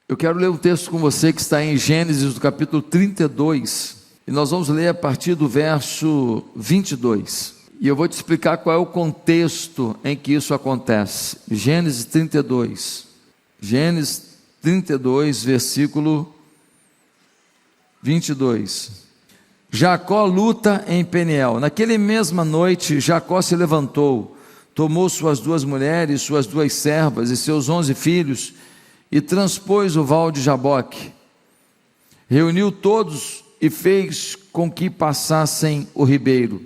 Eu quero ler um texto com você que está em Gênesis, do capítulo 32, e nós vamos ler a partir do verso 22. E eu vou te explicar qual é o contexto em que isso acontece. Gênesis 32, versículo 22. Jacó luta em Peniel. Naquela mesma noite, Jacó se levantou, tomou suas 2 mulheres, suas 2 servas e seus 11 filhos, e transpôs o val de Jaboque. Reuniu todos e fez com que passassem o ribeiro.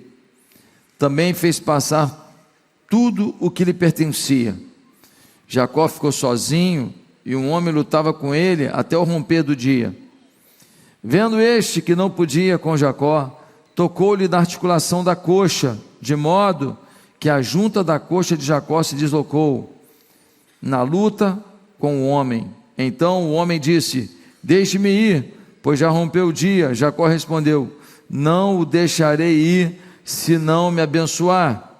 Também fez passar tudo o que lhe pertencia. Jacó ficou sozinho, e um homem lutava com ele até o romper do dia. Vendo este que não podia com Jacó, tocou-lhe da articulação da coxa, de modo que a junta da coxa de Jacó se deslocou na luta com o homem. Então o homem disse: deixe-me ir, pois já rompeu o dia. Jacó respondeu: não o deixarei ir, se não me abençoar.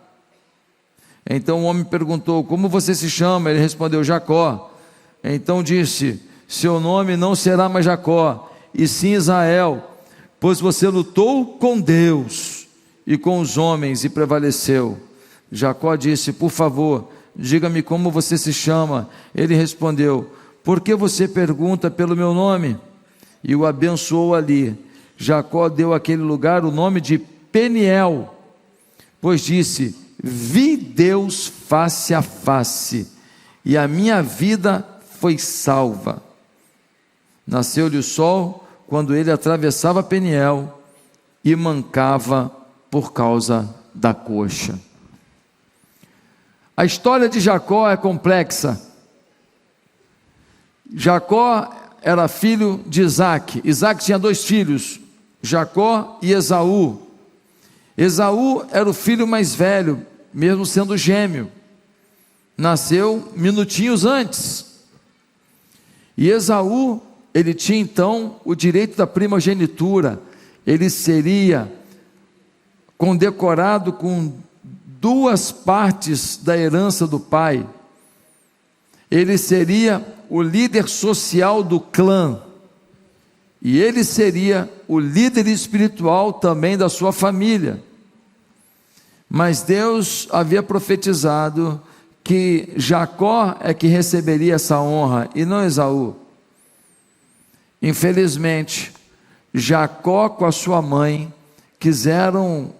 Então o homem perguntou: como você se chama? Ele respondeu: Jacó. Então disse: seu nome não será mais Jacó, e sim Israel, pois você lutou com Deus e com os homens e prevaleceu. Jacó disse: por favor, diga-me como você se chama. Ele respondeu: por que você pergunta pelo meu nome? E o abençoou ali. Jacó deu àquele lugar o nome de Peniel, pois disse: vi Deus face a face, e a minha vida foi salva. Nasceu-lhe o sol quando ele atravessava Peniel, e mancava por causa da coxa. A história de Jacó é complexa. Jacó era filho de Isaac. Isaac tinha 2 filhos, Jacó e Esaú. Esaú era o filho mais velho, mesmo sendo gêmeo. Nasceu minutinhos antes. E Esaú, ele tinha então o direito da primogenitura. Ele seria condecorado com 2 partes da herança do pai. Ele seria o líder social do clã, e ele seria o líder espiritual também da sua família. Mas Deus havia profetizado que Jacó é que receberia essa honra, e não Esaú. Infelizmente, Jacó com a sua mãe quiseram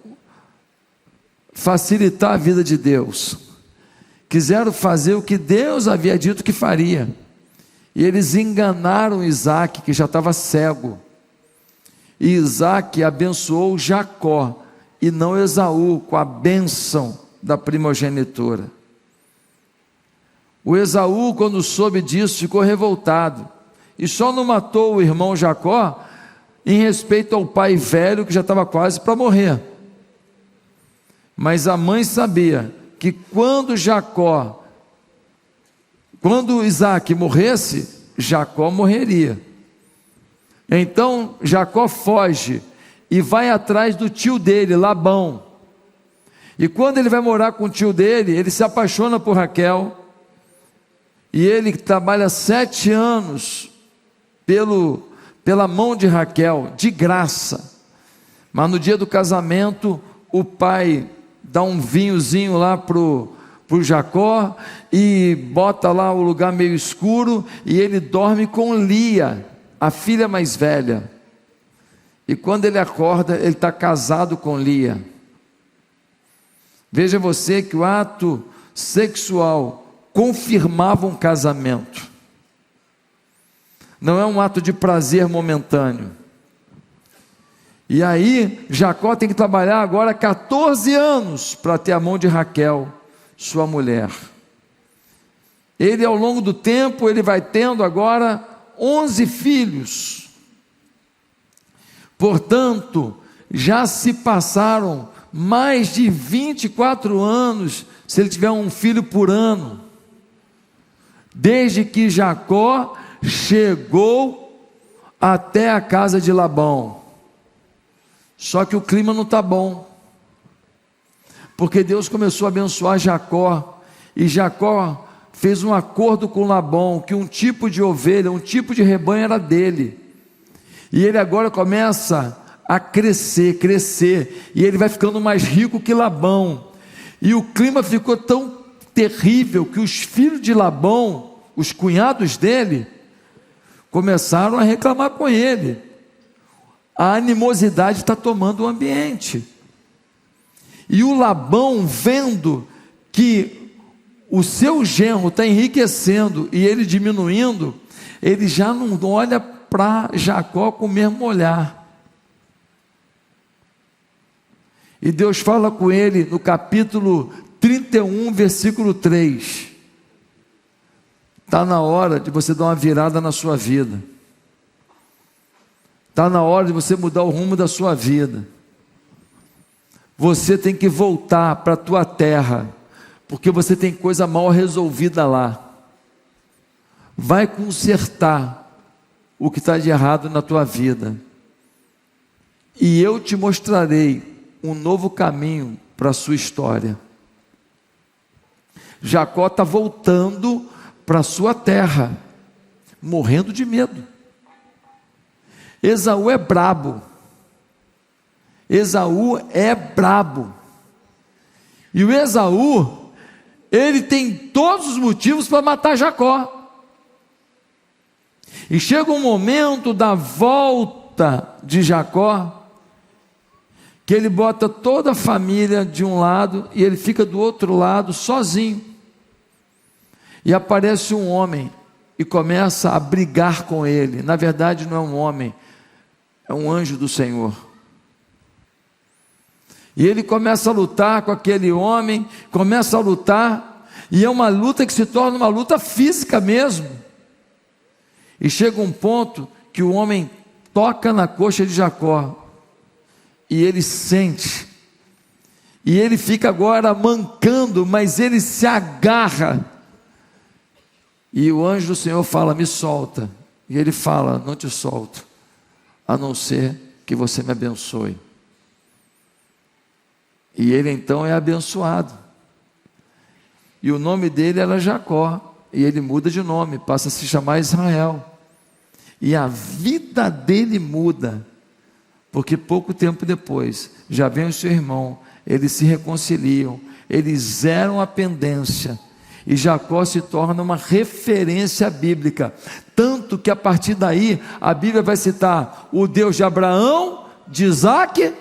facilitar a vida de Deus, quiseram fazer o que Deus havia dito que faria, e eles enganaram Isaac, que já estava cego, e Isaac abençoou Jacó, e não Esaú, com a bênção da primogenitura. O Esaú, quando soube disso, ficou revoltado, e só não matou o irmão Jacó, em respeito ao pai velho, que já estava quase para morrer. Mas a mãe sabia que quando Isaac morresse, Jacó morreria. Então Jacó foge e vai atrás do tio dele, Labão. E quando ele vai morar com o tio dele, ele se apaixona por Raquel, e ele trabalha 7 anos pela mão de Raquel, de graça. Mas no dia do casamento, o pai dá um vinhozinho lá pro Jacó, e bota lá o lugar meio escuro, e ele dorme com Lia, a filha mais velha. E quando ele acorda, ele está casado com Lia. Veja você que o ato sexual confirmava um casamento. Não é um ato de prazer momentâneo. E aí Jacó tem que trabalhar agora 14 anos para ter a mão de Raquel, sua mulher. Ele, ao longo do tempo, ele vai tendo agora 11 filhos. Portanto, já se passaram mais de 24 anos, se ele tiver um filho por ano, desde que Jacó chegou até a casa de Labão. Só que o clima não está bom, porque Deus começou a abençoar Jacó, e Jacó fez um acordo com Labão, que um tipo de ovelha, um tipo de rebanho era dele, e ele agora começa a crescer, e ele vai ficando mais rico que Labão, e o clima ficou tão terrível, que os filhos de Labão, os cunhados dele, começaram a reclamar com ele. A animosidade está tomando o ambiente, e o Labão, vendo que o seu genro está enriquecendo e ele diminuindo, ele já não olha para Jacó com o mesmo olhar. E Deus fala com ele no capítulo 31, versículo 3. Está na hora de você dar uma virada na sua vida. Está na hora de você mudar o rumo da sua vida. Você tem que voltar para a tua terra, porque você tem coisa mal resolvida lá. Vai consertar o que está de errado na tua vida, e eu te mostrarei um novo caminho para a sua história. Jacó está voltando para a sua terra, morrendo de medo. Esaú é brabo. Esaú é brabo. E o Esaú, ele tem todos os motivos para matar Jacó. E chega um momento da volta de Jacó, que ele bota toda a família de um lado e ele fica do outro lado sozinho. E aparece um homem e começa a brigar com ele. Na verdade não é um homem, é um anjo do Senhor. E ele começa a lutar com aquele homem, começa a lutar, e é uma luta que se torna uma luta física mesmo. E chega um ponto que o homem toca na coxa de Jacó, e ele sente, e ele fica agora mancando, mas ele se agarra, e o anjo do Senhor fala: me solta. E ele fala: não te solto, a não ser que você me abençoe. E ele então é abençoado, e o nome dele era Jacó, e ele muda de nome, passa a se chamar Israel, e a vida dele muda, porque pouco tempo depois, já vem o seu irmão, eles se reconciliam, eles zeram a pendência, e Jacó se torna uma referência bíblica, tanto que a partir daí, a Bíblia vai citar o Deus de Abraão, de Isaque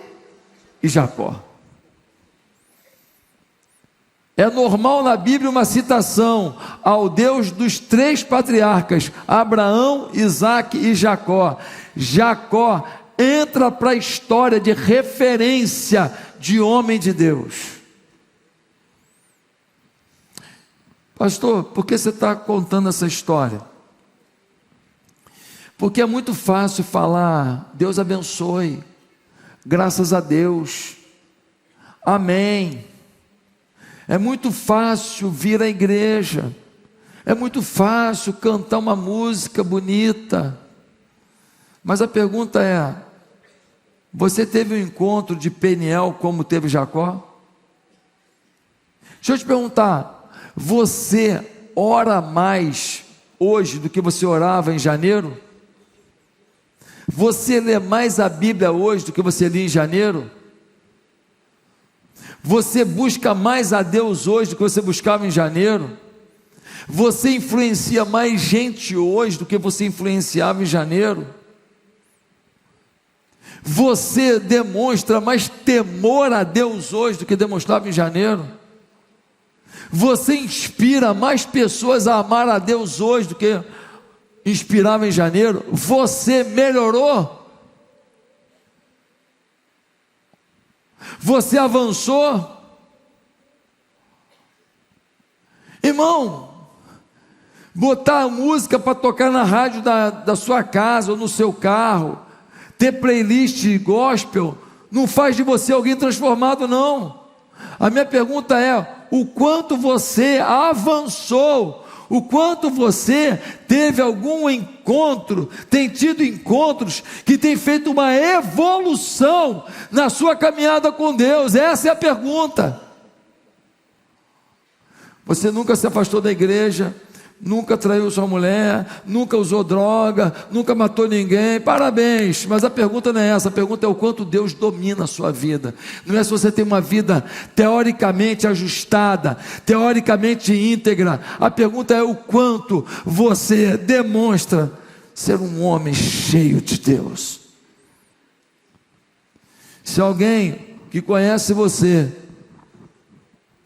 e Jacó. É normal na Bíblia uma citação ao Deus dos três patriarcas, Abraão, Isaque e Jacó. Jacó entra para a história de referência de homem de Deus. Pastor, por que você está contando essa história? Porque é muito fácil falar: Deus abençoe, graças a Deus, amém. É muito fácil vir à igreja, é muito fácil cantar uma música bonita, mas a pergunta é: você teve um encontro de Peniel como teve Jacó? Deixa eu te perguntar, você ora mais hoje do que você orava em janeiro? Você lê mais a Bíblia hoje do que você lia em janeiro? Você busca mais a Deus hoje do que você buscava em janeiro? Você influencia mais gente hoje do que você influenciava em janeiro? Você demonstra mais temor a Deus hoje do que demonstrava em janeiro? Você inspira mais pessoas a amar a Deus hoje do que inspirava em janeiro? Você melhorou? Você avançou? Irmão, botar a música para tocar na rádio da sua casa ou no seu carro, ter playlist gospel, não faz de você alguém transformado, não. A minha pergunta é: o quanto você avançou? O quanto você teve algum encontro, tem tido encontros que tem feito uma evolução na sua caminhada com Deus? Essa é a pergunta. Você nunca se afastou da igreja, nunca traiu sua mulher, nunca usou droga, nunca matou ninguém. Parabéns, mas a pergunta não é essa. A pergunta é o quanto Deus domina a sua vida. Não é se você tem uma vida teoricamente ajustada, teoricamente íntegra. A pergunta é o quanto você demonstra ser um homem cheio de Deus. Se alguém que conhece você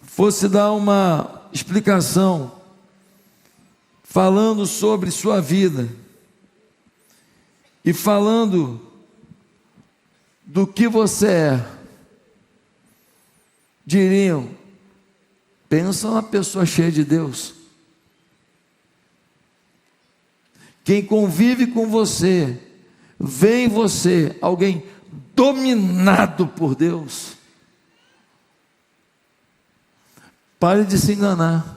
fosse dar uma explicação falando sobre sua vida e falando do que você é, diriam: pensa numa pessoa cheia de Deus. Quem convive com você, vê em você alguém dominado por Deus. Pare de se enganar.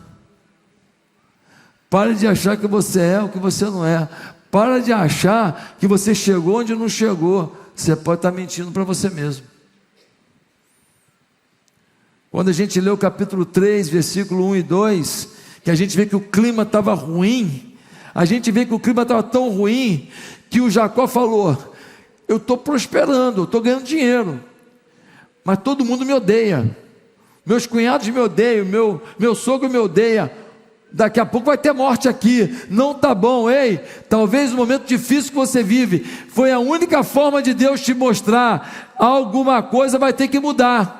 Pare de achar que você é o que você não é. Pare de achar que você chegou onde não chegou. Você pode estar mentindo para você mesmo. Quando a gente lê o capítulo 3, versículo 1 e 2, que a gente vê que o clima estava ruim, a gente vê que o clima estava tão ruim, que o Jacó falou: eu estou prosperando, eu estou ganhando dinheiro, mas todo mundo me odeia, meus cunhados me odeiam, meu sogro me odeia, daqui a pouco vai ter morte aqui, não está bom. Ei, talvez o momento difícil que você vive, foi a única forma de Deus te mostrar, alguma coisa vai ter que mudar.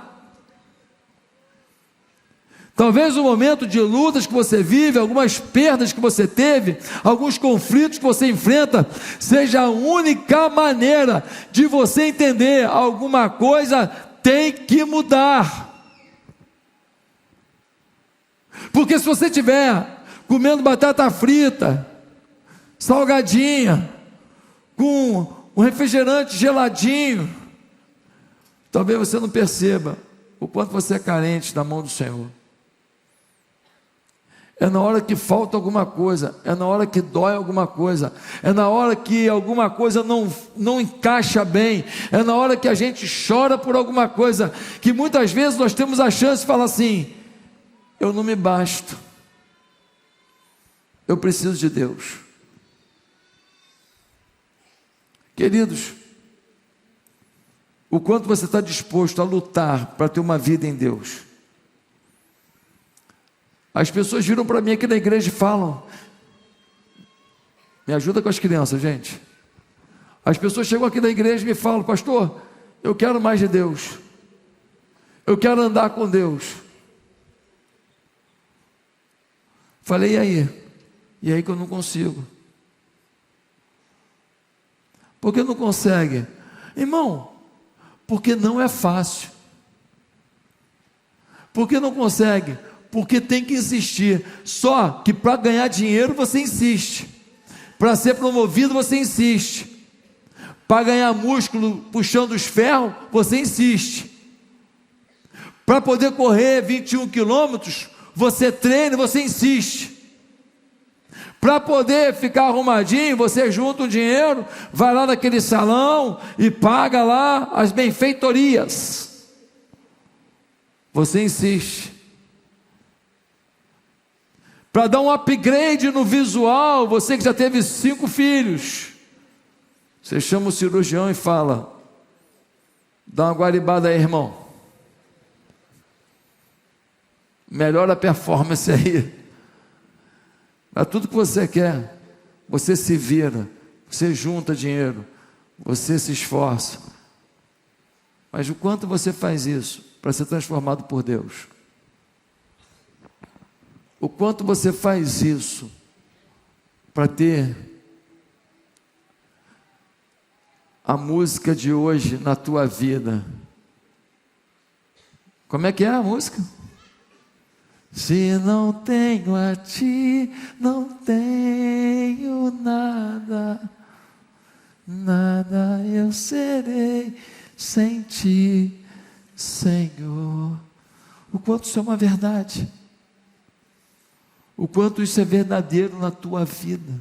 Talvez o momento de lutas que você vive, algumas perdas que você teve, alguns conflitos que você enfrenta, seja a única maneira de você entender, alguma coisa tem que mudar. Porque se você estiver comendo batata frita, salgadinha, com um refrigerante geladinho, talvez você não perceba o quanto você é carente da mão do Senhor. É na hora que falta alguma coisa, é na hora que dói alguma coisa, é na hora que alguma coisa não encaixa bem, é na hora que a gente chora por alguma coisa, que muitas vezes nós temos a chance de falar assim: eu não me basto, eu preciso de Deus. Queridos, o quanto você está disposto a lutar para ter uma vida em Deus. As pessoas viram para mim aqui na igreja e falam: me ajuda com as crianças, gente. As pessoas chegam aqui na igreja e me falam: pastor, eu quero mais de Deus, eu quero andar com Deus. Falei: e aí? E aí que eu não consigo. Por que não consegue? Irmão, porque não é fácil. Por que não consegue? Porque tem que insistir. Só que para ganhar dinheiro você insiste, para ser promovido você insiste, para ganhar músculo puxando os ferros você insiste, para poder correr 21 quilômetros você treina, você insiste, para poder ficar arrumadinho você junta um dinheiro, vai lá naquele salão e paga lá as benfeitorias, você insiste. Para dar um upgrade no visual, você que já teve 5 filhos, você chama o cirurgião e fala: dá uma guaribada aí, irmão, melhora a performance aí. Para tudo que você quer, você se vira, você junta dinheiro, você se esforça. Mas o quanto você faz isso para ser transformado por Deus? O quanto você faz isso para ter a música de hoje na tua vida? Como é que é a música? Se não tenho a ti, não tenho nada, nada eu serei sem ti, Senhor. O quanto isso é uma verdade. O quanto isso é verdadeiro na tua vida.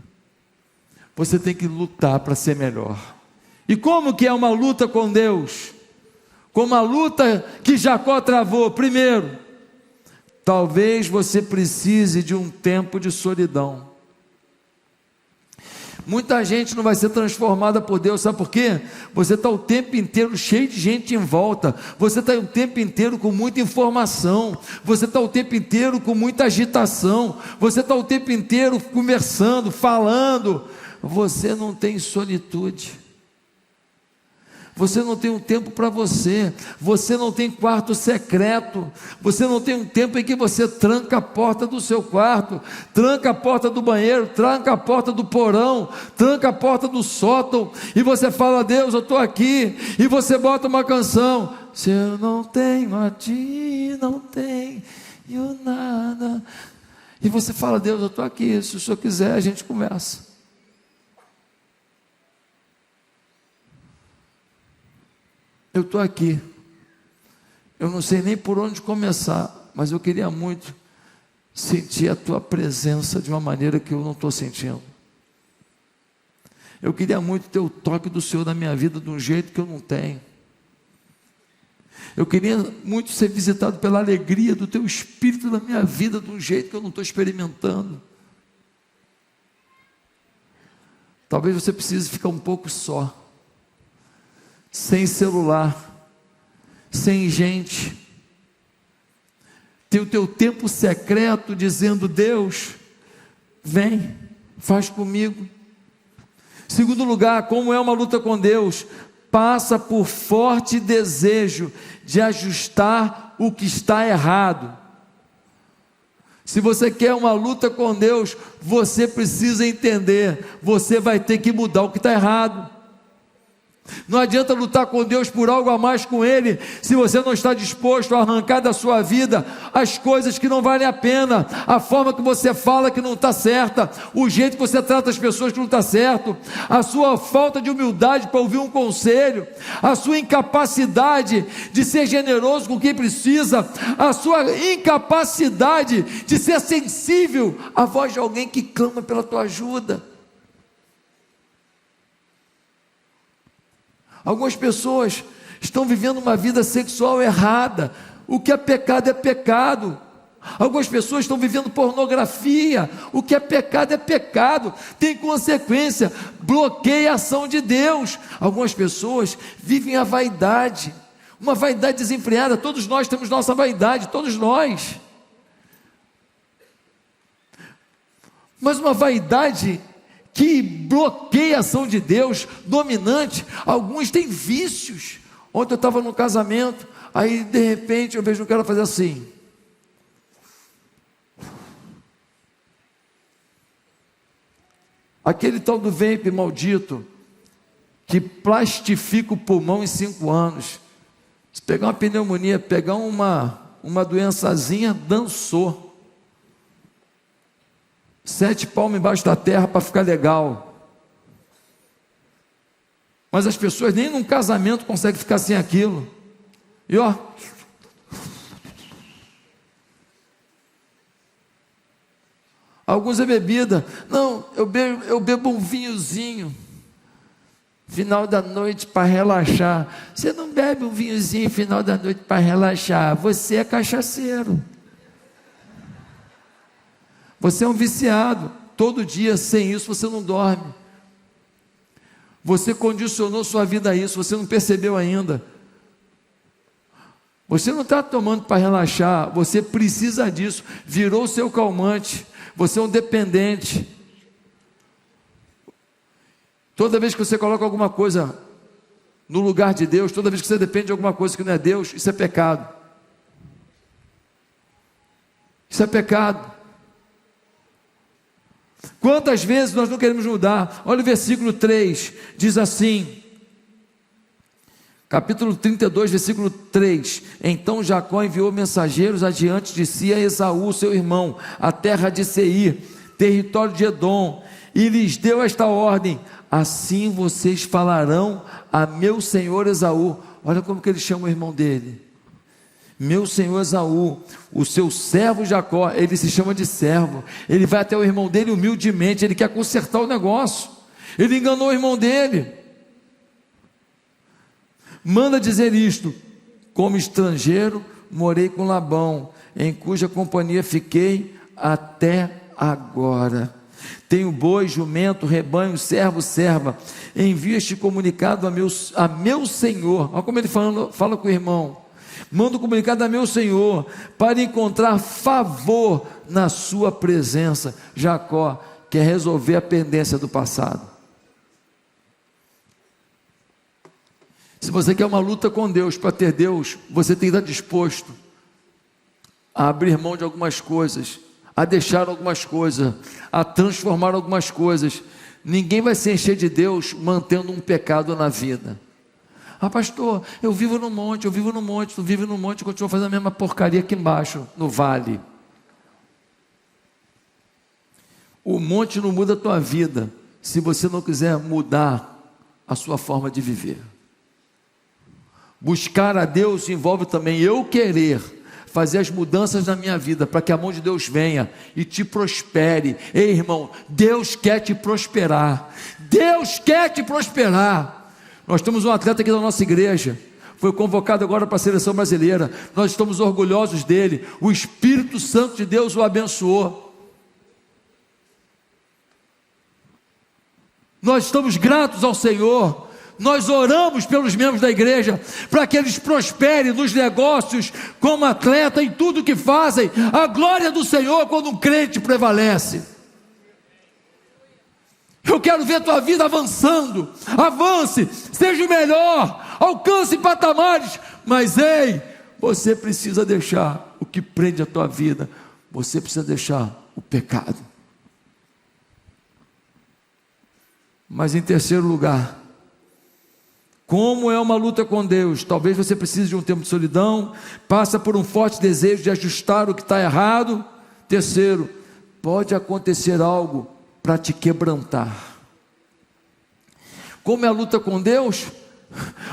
Você tem que lutar para ser melhor. E como que é uma luta com Deus? Como a luta que Jacó travou. Primeiro, Talvez você precise de um tempo de solidão. Muita gente não vai ser transformada por Deus, sabe por quê? Você está o tempo inteiro cheio de gente em volta, você está o tempo inteiro com muita informação, você está o tempo inteiro com muita agitação, você está o tempo inteiro conversando, falando, você não tem solitude. Você não tem um tempo para você, você não tem quarto secreto, você não tem um tempo em que você tranca a porta do seu quarto, tranca a porta do banheiro, tranca a porta do porão, tranca a porta do sótão, e você fala: Deus, eu estou aqui, e você bota uma canção: se eu não tenho a ti, não tenho nada, e você fala: Deus, eu estou aqui, se o Senhor quiser a gente conversa. Eu estou aqui, eu não sei nem por onde começar, mas eu queria muito sentir a tua presença de uma maneira que eu não estou sentindo. Eu queria muito ter o toque do Senhor na minha vida de um jeito que eu não tenho. Eu queria muito ser visitado pela alegria do teu Espírito na minha vida de um jeito que eu não estou experimentando. Talvez você precise ficar um pouco só, sem celular, sem gente, ter o teu tempo secreto dizendo: Deus, vem, faz comigo. Segundo lugar, como é uma luta com Deus? Passa por forte desejo de ajustar o que está errado. Se você quer uma luta com Deus, você precisa entender, você vai ter que mudar o que está errado. Não adianta lutar com Deus por algo a mais com Ele, se você não está disposto a arrancar da sua vida as coisas que não valem a pena, a forma que você fala que não está certa, o jeito que você trata as pessoas que não está certo, a sua falta de humildade para ouvir um conselho, a sua incapacidade de ser generoso com quem precisa, a sua incapacidade de ser sensível à voz de alguém que clama pela tua ajuda. Algumas pessoas estão vivendo uma vida sexual errada. O que é pecado é pecado. Algumas pessoas estão vivendo pornografia. O que é pecado, tem consequência, bloqueia a ação de Deus. Algumas pessoas vivem a vaidade, uma vaidade desenfreada. Todos nós temos nossa vaidade, todos nós. Mas uma vaidade que bloqueia a ação de Deus, dominante. Alguns têm vícios. Ontem eu estava num casamento, aí de repente eu vejo um cara fazer assim. Aquele tal do vape maldito, que plastifica o pulmão em 5 anos. Se pegar uma pneumonia, pegar uma doençazinha, dançou. 7 palmos embaixo da terra para ficar legal. Mas as pessoas nem num casamento conseguem ficar sem aquilo. E ó, alguns é bebida. Não, eu bebo um vinhozinho final da noite para relaxar. Você não bebe um vinhozinho final da noite para relaxar, você é cachaceiro. Você é um viciado, todo dia, sem isso você não dorme. Você condicionou sua vida a isso, você não percebeu ainda. Você não está tomando para relaxar, você precisa disso, virou o seu calmante, você é um dependente. Toda vez que você coloca alguma coisa no lugar de Deus, toda vez que você depende de alguma coisa que não é Deus, isso é pecado. Isso é pecado. Quantas vezes nós não queremos mudar? Olha o versículo 3, diz assim, capítulo 32, versículo 3: Então Jacó enviou mensageiros adiante de si a Esaú, seu irmão, a terra de Seir, território de Edom, e lhes deu esta ordem: assim vocês falarão a meu senhor Esaú. Olha como que ele chama o irmão dele: meu senhor Esaú, o seu servo Jacó. Ele se chama de servo, ele vai até o irmão dele humildemente, ele quer consertar o negócio, ele enganou o irmão dele. Manda dizer isto: como estrangeiro morei com Labão, em cuja companhia fiquei até agora. Tenho boi, jumento, rebanho, servo, serva. Envia este comunicado a meu senhor. Olha como ele fala com o irmão. Manda o comunicado a meu senhor, para encontrar favor na sua presença. Jacó quer resolver a pendência do passado. Se você quer uma luta com Deus, para ter Deus, você tem que estar disposto a abrir mão de algumas coisas, a deixar algumas coisas, a transformar algumas coisas. Ninguém vai se encher de Deus mantendo um pecado na vida. Ah, pastor, eu vivo no monte, tu vive no monte, continua fazendo a mesma porcaria aqui embaixo, no vale. O monte não muda a tua vida, se você não quiser mudar a sua forma de viver. Buscar a Deus envolve também eu querer fazer as mudanças na minha vida, para que a mão de Deus venha e te prospere. Ei, irmão, Deus quer te prosperar. Deus quer te prosperar. Nós temos um atleta aqui da nossa igreja, foi convocado agora para a seleção brasileira. Nós estamos orgulhosos dele. O Espírito Santo de Deus o abençoou. Nós estamos gratos ao Senhor. Nós oramos pelos membros da igreja, para que eles prosperem nos negócios, como atleta, em tudo que fazem. A glória do Senhor quando um crente prevalece. Eu quero ver tua vida avançando. Avance, seja o melhor, alcance patamares. Mas ei, você precisa deixar o que prende a tua vida. Você precisa deixar o pecado. Mas em terceiro lugar, como é uma luta com Deus? Talvez você precise de um tempo de solidão, passa por um forte desejo de ajustar o que está errado. Terceiro, pode acontecer algo para te quebrantar. Como é a luta com Deus?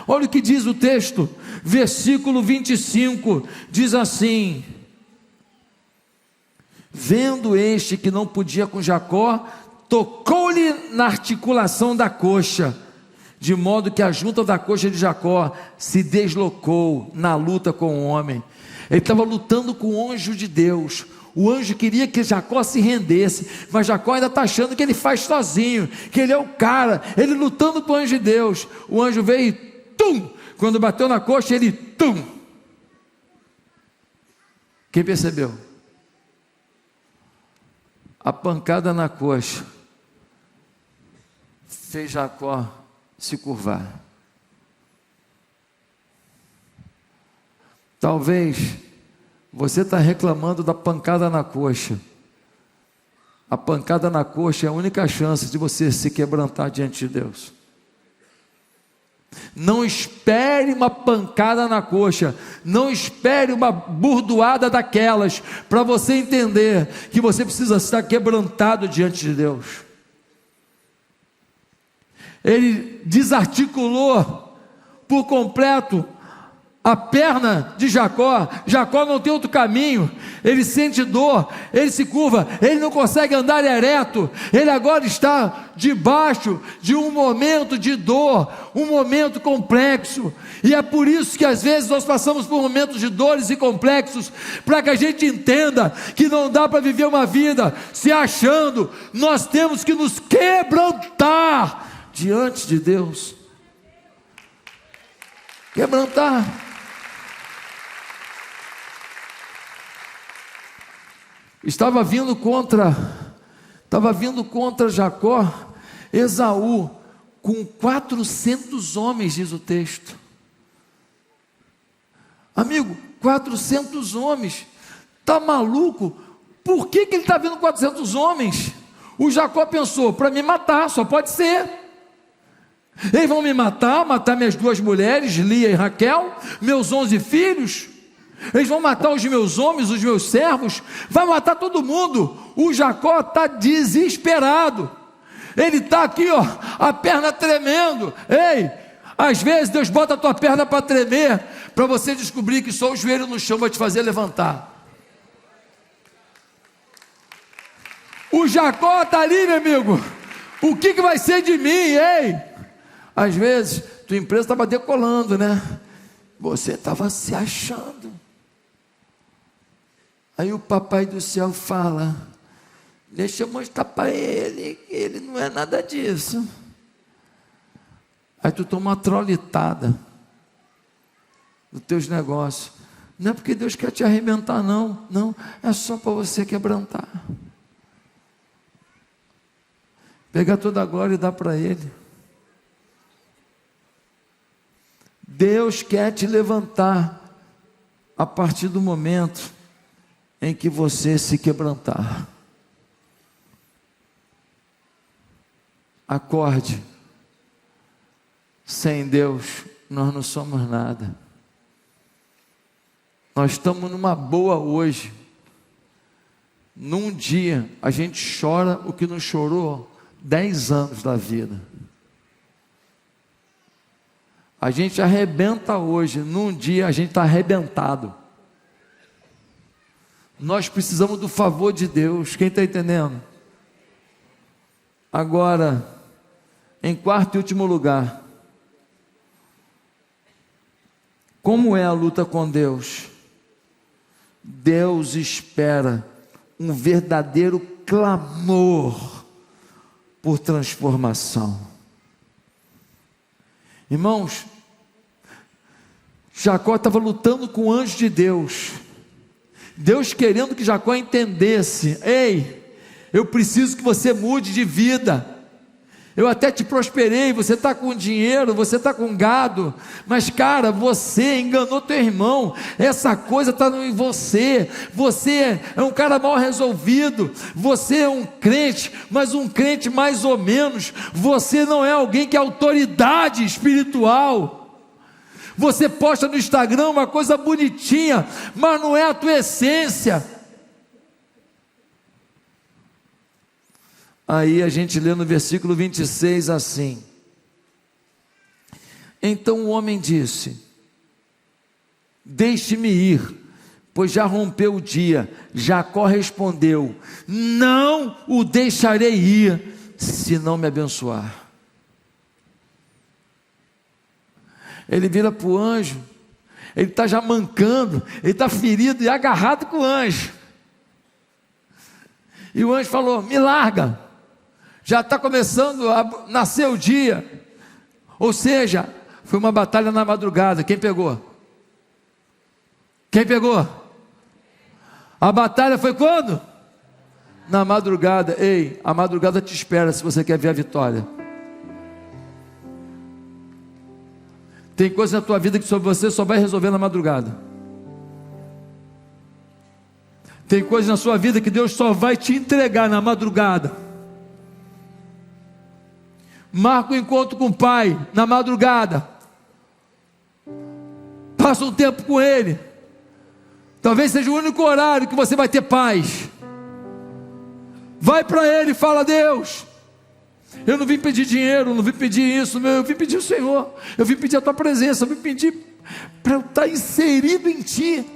Olha o que diz o texto, versículo 25, diz assim: vendo este que não podia com Jacó, tocou-lhe na articulação da coxa, de modo que a junta da coxa de Jacó se deslocou na luta com o homem. Ele estava lutando com o anjo de Deus. O anjo queria que Jacó se rendesse, mas Jacó ainda está achando que ele faz sozinho, que ele é o cara, ele lutando com o anjo de Deus. O anjo veio e tum, quando bateu na coxa, ele tum. Quem percebeu? A pancada na coxa fez Jacó se curvar. Talvez você está reclamando da pancada na coxa. A pancada na coxa é a única chance de você se quebrantar diante de Deus. Não espere uma pancada na coxa, não espere uma burdoada daquelas, para você entender que você precisa estar quebrantado diante de Deus. Ele desarticulou por completo a perna de Jacó. Jacó não tem outro caminho, ele sente dor, ele se curva, ele não consegue andar ereto, ele agora está debaixo de um momento de dor, um momento complexo, e é por isso que às vezes nós passamos por momentos de dores e complexos, para que a gente entenda que não dá para viver uma vida se achando. Nós temos que nos quebrantar diante de Deus. Quebrantar. Estava vindo contra Jacó, Esaú, com 400 homens, diz o texto. Amigo, 400 homens, está maluco? Por que ele está vendo 400 homens? O Jacó pensou, para me matar, só pode ser. Eles vão me matar minhas duas mulheres, Lia e Raquel, meus 11 filhos. Eles vão matar os meus homens, os meus servos, vai matar todo mundo. O Jacó está desesperado, ele está aqui, ó, a perna tremendo. Ei, às vezes Deus bota a tua perna para tremer, para você descobrir que só o joelho no chão vai te fazer levantar. O Jacó está ali, meu amigo, o que vai ser de mim? Ei, às vezes tua empresa estava decolando, né? Você estava se achando. Aí o papai do céu fala: deixa eu mostrar para ele que ele não é nada disso. Aí tu toma uma trolitada dos teus negócios. Não é porque Deus quer te arrebentar, não. Não, é só para você quebrantar. Pegar toda a glória e dar para Ele. Deus quer te levantar a partir do momento em que você se quebrantar. Acorde. Sem Deus, nós não somos nada. Nós estamos numa boa hoje. Num dia, a gente chora o que não chorou 10 anos da vida. A gente arrebenta hoje, num dia a gente está arrebentado. Nós precisamos do favor de Deus, quem está entendendo? Agora, em quarto e último lugar, como é a luta com Deus? Deus espera um verdadeiro clamor por transformação. Irmãos, Jacó estava lutando com o anjo de Deus. Deus querendo que Jacó entendesse: ei, eu preciso que você mude de vida. Eu até te prosperei, você está com dinheiro, você está com gado, mas cara, você enganou teu irmão, essa coisa está em você, você é um cara mal resolvido, você é um crente, mas um crente mais ou menos, você não é alguém que é autoridade espiritual. Você posta no Instagram uma coisa bonitinha, mas não é a tua essência. Aí a gente lê no versículo 26 assim: então o homem disse: deixe-me ir, pois já rompeu o dia. Jacó respondeu: não o deixarei ir, se não me abençoar. Ele vira para o anjo, ele está já mancando, ele está ferido e agarrado com o anjo. E o anjo falou: me larga. Já está começando a nascer o dia. Ou seja, foi uma batalha na madrugada. Quem pegou? Quem pegou? A batalha foi quando? Na madrugada. Ei, a madrugada te espera se você quer ver a vitória. Tem coisa na tua vida que você só vai resolver na madrugada. Tem coisa na sua vida que Deus só vai te entregar na madrugada. Marca um encontro com o Pai na madrugada. Passa um tempo com Ele. Talvez seja o único horário que você vai ter paz. Vai para Ele e fala: Deus, eu não vim pedir dinheiro, não vim pedir isso, eu vim pedir o Senhor, eu vim pedir a Tua presença, eu vim pedir para eu estar inserido em Ti.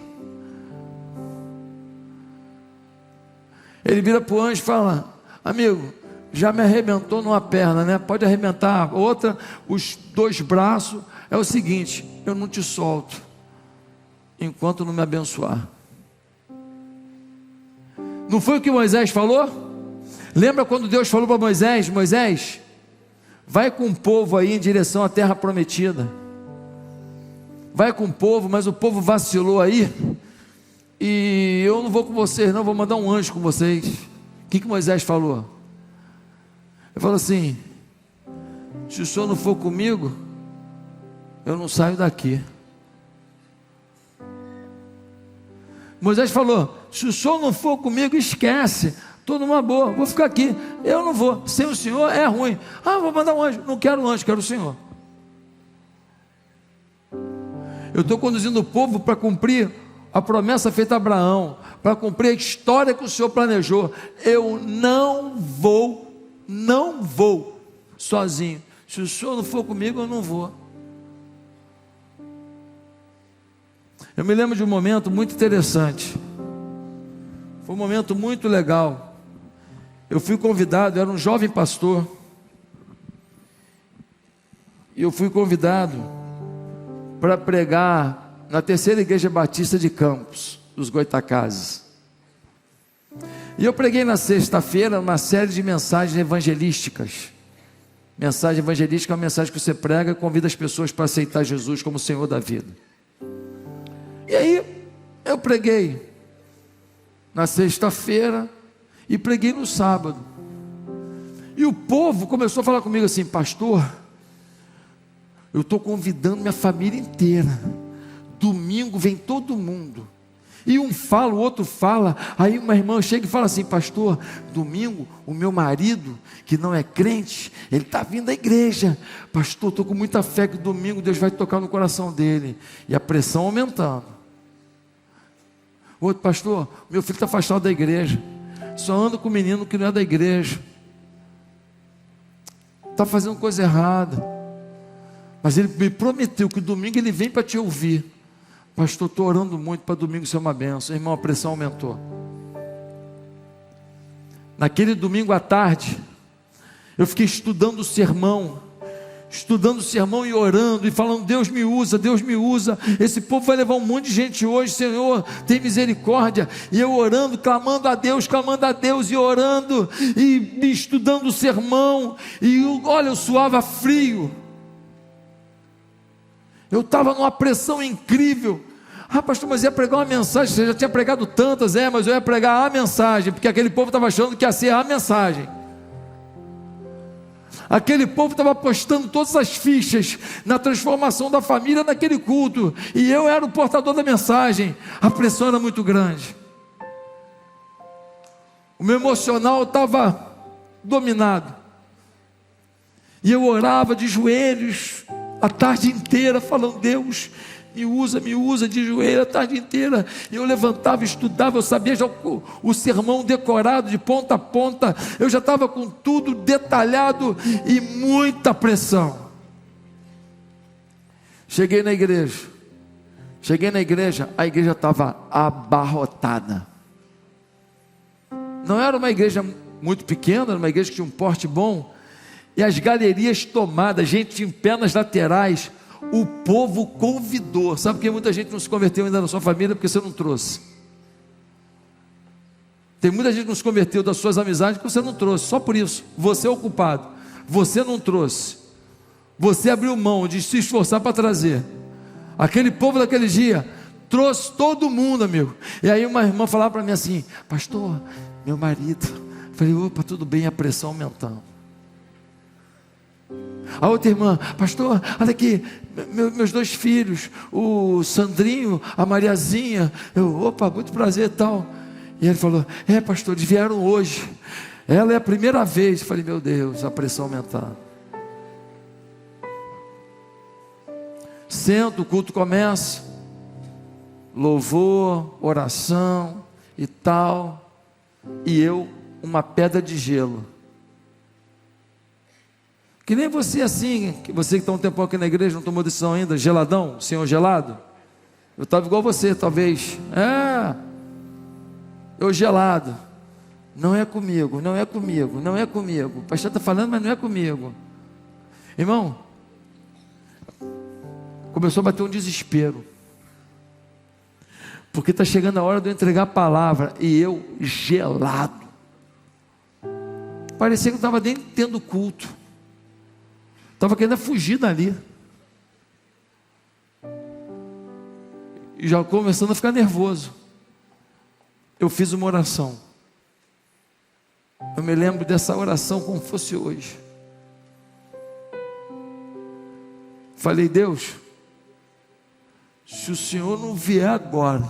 Ele vira para o anjo e fala: amigo, já me arrebentou numa perna, né? Pode arrebentar outra, os 2 braços. É o seguinte: eu não te solto enquanto não me abençoar. Não foi o que Moisés falou? Lembra quando Deus falou para Moisés: Moisés, vai com o povo aí em direção à terra prometida. Vai com o povo, mas o povo vacilou aí, e eu não vou com vocês não, vou mandar um anjo com vocês. O que Moisés falou? Ele falou assim: se o Senhor não for comigo, eu não saio daqui. Moisés falou: se o Senhor não for comigo, esquece, estou numa boa, vou ficar aqui, eu não vou, sem o Senhor é ruim. Vou mandar um anjo. Não quero um anjo, quero o Senhor. Eu estou conduzindo o povo para cumprir a promessa feita a Abraão, para cumprir a história que o Senhor planejou. Eu não vou sozinho. Se o Senhor não for comigo, eu não vou. Eu me lembro de um momento muito interessante. Foi um momento muito legal. Eu fui convidado, eu era um jovem pastor, e eu fui convidado para pregar na terceira igreja batista de Campos, dos Goitacazes. E eu preguei na sexta-feira uma série de mensagens evangelísticas. Mensagem evangelística é uma mensagem que você prega e convida as pessoas para aceitar Jesus como Senhor da vida. E aí, eu preguei na sexta-feira e preguei no sábado. E o povo começou a falar comigo assim: pastor, eu estou convidando minha família inteira. Domingo vem todo mundo. E um fala, o outro fala. Aí uma irmã chega e fala assim: pastor, domingo o meu marido, que não é crente, ele está vindo à igreja. Pastor, estou com muita fé que domingo Deus vai tocar no coração dele. E a pressão aumentando. O outro: pastor, meu filho está afastado da igreja, só anda com o menino que não é da igreja, está fazendo coisa errada, mas ele me prometeu que domingo ele vem para te ouvir. Pastor, estou orando muito para domingo ser uma bênção. Irmão, a pressão aumentou. Naquele domingo à tarde, eu fiquei estudando o sermão e orando e falando: Deus me usa, Deus me usa. Esse povo vai levar um monte de gente hoje, Senhor, tem misericórdia. E eu orando, clamando a Deus e orando e estudando o sermão. E olha, eu suava frio. Eu estava numa pressão incrível. Ah, pastor, mas ia pregar uma mensagem. Você já tinha pregado tantas. Mas eu ia pregar a mensagem, porque aquele povo estava achando que ia ser a mensagem. Aquele povo estava apostando todas as fichas na transformação da família naquele culto, e eu era o portador da mensagem. A pressão era muito grande. O meu emocional estava dominado, e eu orava de joelhos a tarde inteira, falando: Deus, me usa de joelho a tarde inteira. E eu levantava, estudava, eu sabia já o sermão decorado de ponta a ponta, eu já estava com tudo detalhado e muita pressão. Cheguei na igreja, a igreja estava abarrotada. Não era uma igreja muito pequena, era uma igreja que tinha um porte bom, e as galerias tomadas, gente em pé nas laterais. O povo convidou. Sabe por que muita gente não se converteu ainda na sua família? Porque você não trouxe. Tem muita gente que não se converteu das suas amizades porque você não trouxe. Só por isso. Você é o culpado. Você não trouxe. Você abriu mão de se esforçar para trazer. Aquele povo daquele dia trouxe todo mundo, amigo. E aí uma irmã falava para mim assim: pastor, meu marido. Eu falei: opa, tudo bem, a pressão aumentando. A outra irmã: pastor, olha aqui, meus 2 filhos, o Sandrinho, a Mariazinha. Eu: opa, muito prazer e tal. E ele falou: pastor, eles vieram hoje, ela é a primeira vez. Eu falei: meu Deus, a pressão aumentando. Sento, o culto começa, louvor, oração e tal, e eu, uma pedra de gelo. Que nem você assim, que você que está um tempão aqui na igreja, não tomou decisão ainda, geladão, senhor gelado. Eu estava igual você, talvez. Eu gelado. Não é comigo. O pastor está falando, mas não é comigo. Irmão, começou a bater um desespero. Porque está chegando a hora de eu entregar a palavra, e eu gelado. Parecia que eu estava nem tendo culto. Estava querendo fugir dali. E já começando a ficar nervoso. Eu fiz uma oração. Eu me lembro dessa oração como fosse hoje. Falei: Deus, se o Senhor não vier agora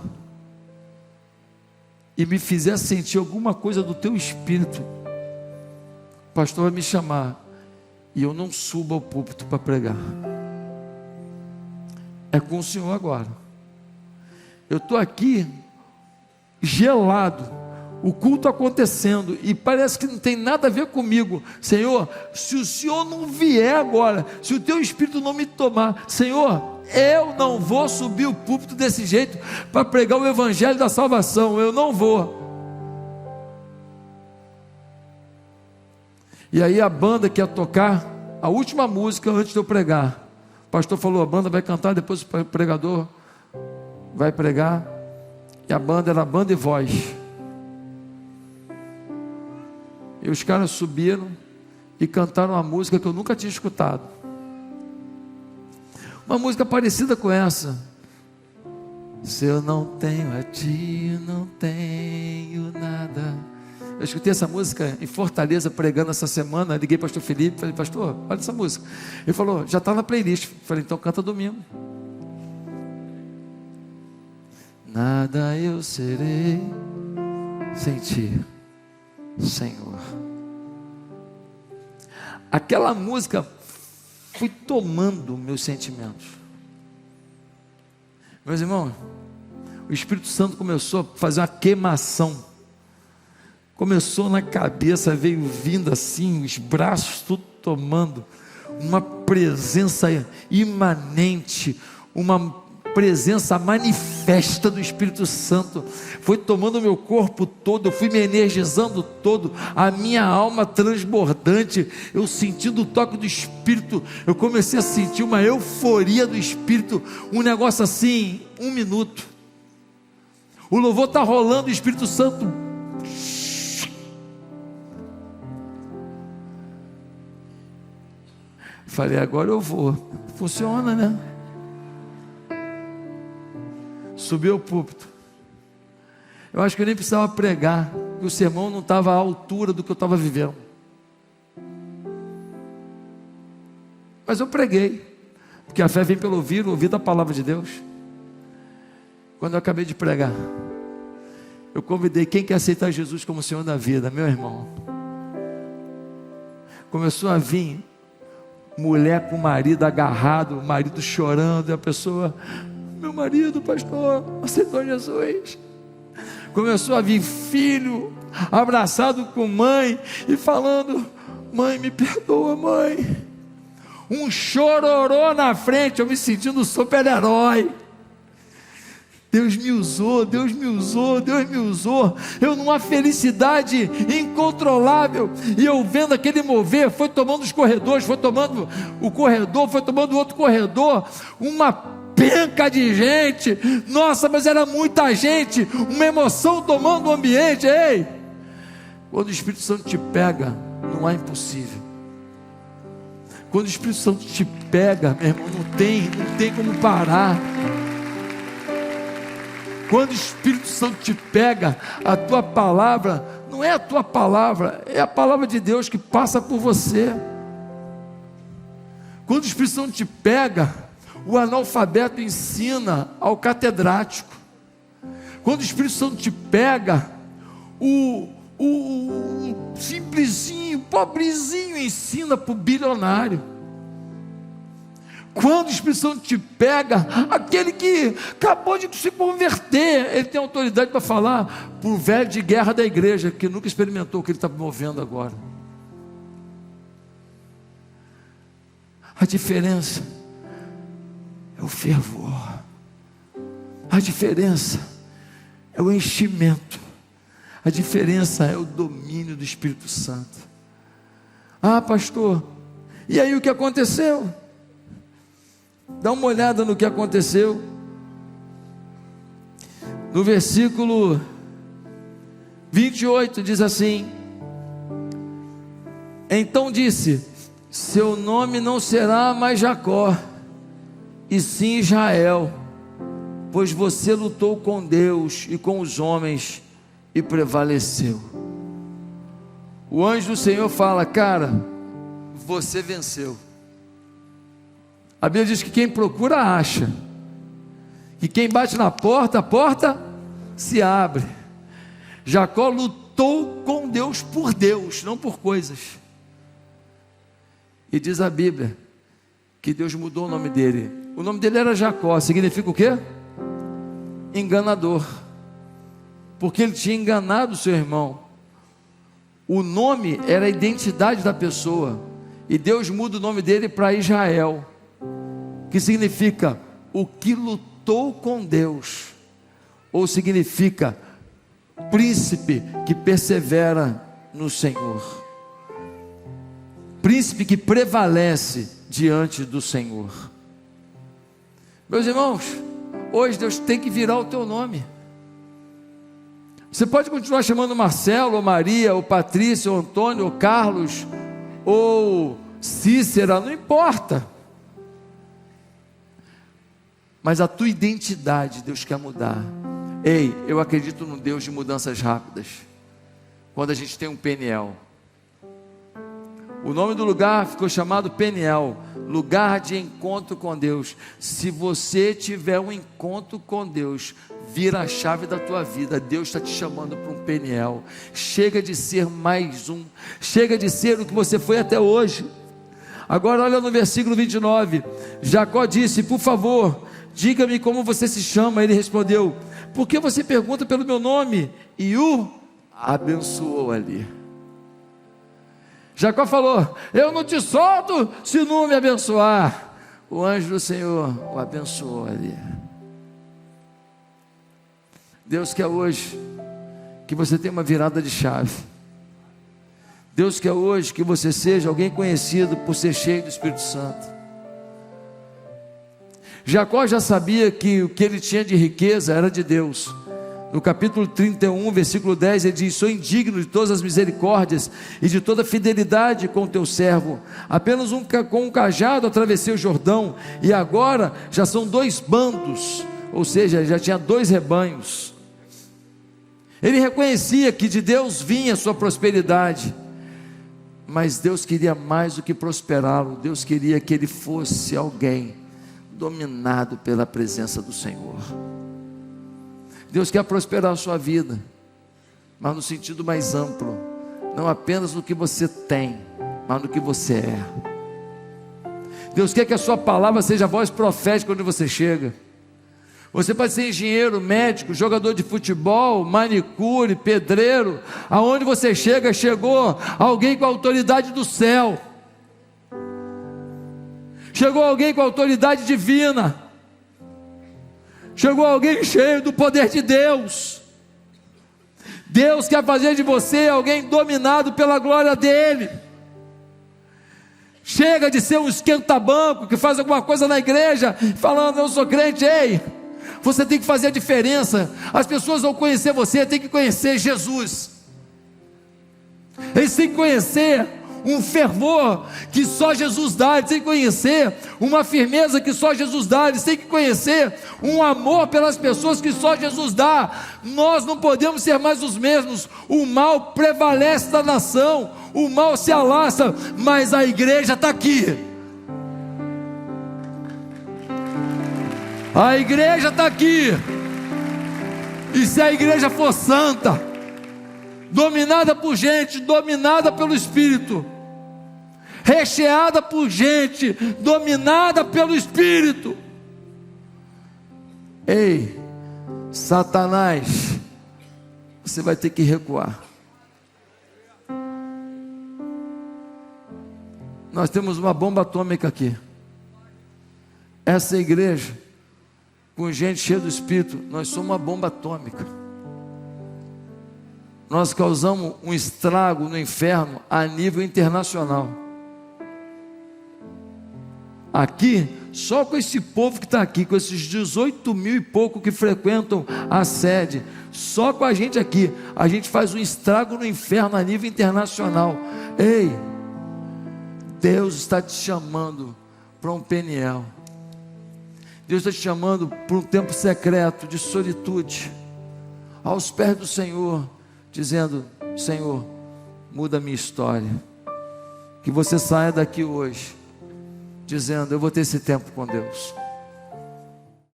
e me fizer sentir alguma coisa do teu espírito, o pastor vai me chamar e eu não subo ao púlpito para pregar. É com o Senhor agora. Eu estou aqui gelado, o culto acontecendo, e parece que não tem nada a ver comigo. Senhor, se o Senhor não vier agora, se o teu Espírito não me tomar, Senhor, eu não vou subir o púlpito desse jeito para pregar o evangelho da salvação. Eu não vou. E aí a banda que ia tocar a última música antes de eu pregar, o pastor falou: a banda vai cantar, depois o pregador vai pregar. E a banda era banda e voz. E os caras subiram e cantaram uma música que eu nunca tinha escutado. Uma música parecida com essa. Se eu não tenho a ti, não tenho nada. Eu escutei essa música em Fortaleza pregando essa semana. Liguei para o pastor Felipe, falei: pastor, olha essa música. Ele falou: já está na playlist. Falei: então canta domingo. Nada eu serei sem ti, Senhor. Aquela música foi tomando meus sentimentos. Meus irmãos, o Espírito Santo começou a fazer uma queimação. Começou na cabeça, veio vindo assim, os braços tudo tomando. Uma presença imanente, uma presença manifesta do Espírito Santo. Foi tomando o meu corpo todo, eu fui me energizando todo, a minha alma transbordante, eu sentindo o toque do Espírito, eu comecei a sentir uma euforia do Espírito, um negócio assim, 1 minuto, o louvor está rolando, o Espírito Santo, falei: agora eu vou. Funciona, né? Subi ao púlpito. Eu acho que eu nem precisava pregar, porque o sermão não estava à altura do que eu estava vivendo. Mas eu preguei, porque a fé vem pelo ouvir a palavra de Deus. Quando eu acabei de pregar, eu convidei quem quer aceitar Jesus como Senhor da vida, meu irmão. Começou a vir mulher com o marido agarrado, o marido chorando, e a pessoa: meu marido, pastor, aceitou Jesus. Começou a vir filho abraçado com mãe e falando: mãe, me perdoa, mãe. Um chororô na frente, eu me sentindo super-herói. Deus me usou, Deus me usou, Deus me usou. Eu numa felicidade incontrolável, e eu vendo aquele mover, foi tomando os corredores, foi tomando o corredor, foi tomando o outro corredor, uma penca de gente. Nossa, mas era muita gente, uma emoção tomando o ambiente. Ei, quando o Espírito Santo te pega, não há impossível. Quando o Espírito Santo te pega, meu irmão, não tem como parar. Quando o Espírito Santo te pega, a tua palavra não é a tua palavra, é a palavra de Deus que passa por você. Quando o Espírito Santo te pega, o analfabeto ensina ao catedrático. Quando o Espírito Santo te pega, o simplesinho, pobrezinho ensina para o bilionário. Quando o Espírito Santo te pega, aquele que acabou de se converter, ele tem autoridade para falar para o velho de guerra da igreja, que nunca experimentou o que ele está movendo agora. A diferença é o fervor, a diferença é o enchimento, a diferença é o domínio do Espírito Santo. Ah, pastor, e aí o que aconteceu? Dá uma olhada no que aconteceu no versículo 28, diz assim: então disse: seu nome não será mais Jacó, e sim Israel, pois você lutou com Deus e com os homens e prevaleceu. O anjo do Senhor fala: cara, você venceu. A Bíblia diz que quem procura acha, que quem bate na porta, a porta se abre. Jacó lutou com Deus por Deus, não por coisas. E diz a Bíblia que Deus mudou o nome dele. O nome dele era Jacó, significa o quê? Enganador, porque ele tinha enganado o seu irmão. O nome era a identidade da pessoa, e Deus muda o nome dele para Israel, que significa o que lutou com Deus, ou significa príncipe que persevera no Senhor, príncipe que prevalece diante do Senhor. Meus irmãos, hoje Deus tem que virar o teu nome. Você pode continuar chamando Marcelo, ou Maria, ou Patrícia, ou Antônio, ou Carlos, ou Cícera, não importa. Mas a tua identidade Deus quer mudar. Ei, eu acredito num Deus de mudanças rápidas. Quando a gente tem um Peniel, o nome do lugar ficou chamado Peniel, lugar de encontro com Deus. Se você tiver um encontro com Deus, vira a chave da tua vida. Deus está te chamando para um Peniel. Chega de ser mais um, chega de ser o que você foi até hoje. Agora olha no versículo 29, Jacó disse: por favor, diga-me como você se chama. Ele respondeu: por que você pergunta pelo meu nome? E o abençoou ali. Jacó falou: eu não te solto se não me abençoar. O anjo do Senhor o abençoou ali. Deus quer hoje que você tenha uma virada de chave. Deus quer hoje que você seja alguém conhecido por ser cheio do Espírito Santo. Jacó já sabia que o que ele tinha de riqueza era de Deus. No capítulo 31, versículo 10, ele diz: sou indigno de todas as misericórdias e de toda fidelidade com o teu servo. Apenas com um cajado atravessei o Jordão, e agora já são 2 bandos, ou seja, já tinha 2 rebanhos. Ele reconhecia que de Deus vinha a sua prosperidade, mas Deus queria mais do que prosperá-lo. Deus queria que ele fosse alguém dominado pela presença do Senhor. Deus quer prosperar a sua vida, mas no sentido mais amplo, não apenas no que você tem, mas no que você é. Deus quer que a sua palavra seja a voz profética onde você chega. Você pode ser engenheiro, médico, jogador de futebol, manicure, pedreiro. Aonde você chega, chegou alguém com a autoridade do céu. Chegou alguém com a autoridade divina. Chegou alguém cheio do poder de Deus. Deus quer fazer de você alguém dominado pela glória dele. Chega de ser um esquenta-banco que faz alguma coisa na igreja, falando: eu sou crente. Ei, você tem que fazer a diferença. As pessoas vão conhecer você, tem que conhecer Jesus. Eles têm que conhecer um fervor que só Jesus dá. Eles têm que conhecer uma firmeza que só Jesus dá. Eles têm que conhecer um amor pelas pessoas que só Jesus dá. Nós não podemos ser mais os mesmos. O mal prevalece na nação, o mal se alastra, mas a igreja está aqui. A igreja está aqui. E se a igreja for santa, dominada por gente, dominada pelo Espírito, recheada por gente, dominada pelo Espírito, ei, Satanás, você vai ter que recuar. Nós temos uma bomba atômica aqui. Essa igreja, com gente cheia do Espírito, nós somos uma bomba atômica. Nós causamos um estrago no inferno a nível internacional. Aqui, só com esse povo que está aqui, com esses 18 mil e pouco que frequentam a sede, só com a gente aqui, a gente faz um estrago no inferno a nível internacional. Ei, Deus está te chamando para um Peniel. Deus está te chamando para um tempo secreto de solitude, aos pés do Senhor, dizendo: Senhor, muda a minha história. Que você saia daqui hoje dizendo: eu vou ter esse tempo com Deus.